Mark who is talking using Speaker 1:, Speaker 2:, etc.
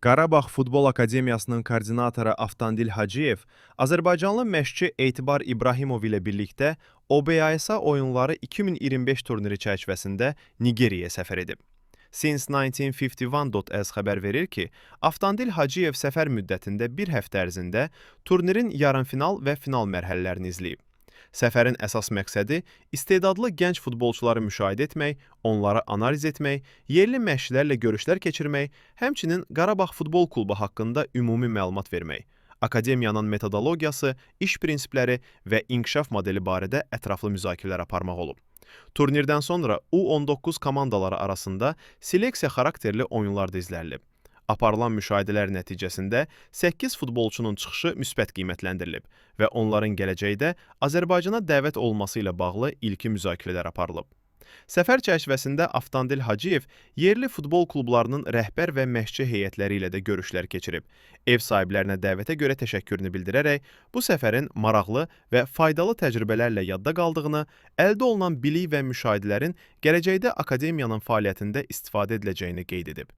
Speaker 1: Qarabağ Futbol Akademiyasının koordinatoru Avtandil Hacıyev, Azərbaycanlı məşqçi Etibar İbrahimov ilə birlikdə OBASA oyunları 2025 turniri çərçivəsində Nigeriyaya səfər edib. Since1951.az xəbər verir ki, Avtandil Hacıyev səfər müddətində bir həftə ərzində turnirin yarımfinal və final mərhələlərini izləyib. Səfərin əsas məqsədi istedadlı gənc futbolçuları müşahidə etmək, onları analiz etmək, yerli məşqçilərlə görüşlər keçirmək, həmçinin Qarabağ Futbol Klubu haqqında ümumi məlumat vermək, akademiyanın metodologiyası, iş prinsipləri və inkişaf modeli barədə ətraflı müzakirələr aparmaq olub. Turnirdən sonra U19 komandaları arasında seleksiya xarakterli oyunlar da izlənilib. Aparılan müşahidələr nəticəsində 8 futbolçunun çıxışı müsbət qiymətləndirilib və onların gələcəkdə Azərbaycana dəvət olması ilə bağlı ilki müzakirələr aparılıb. Səfər çərçivəsində Avtandil Hacıyev yerli futbol klublarının rəhbər və məşqçi heyətləri ilə də görüşlər keçirib. Ev sahiblərinə dəvətə görə təşəkkürünü bildirərək, bu səfərin maraqlı və faydalı təcrübələrlə yadda qaldığını, əldə olunan bilik və müşahidələrin gələcəkdə akademiyanın fəaliyyətində istifadə ediləcəyini qeyd edib.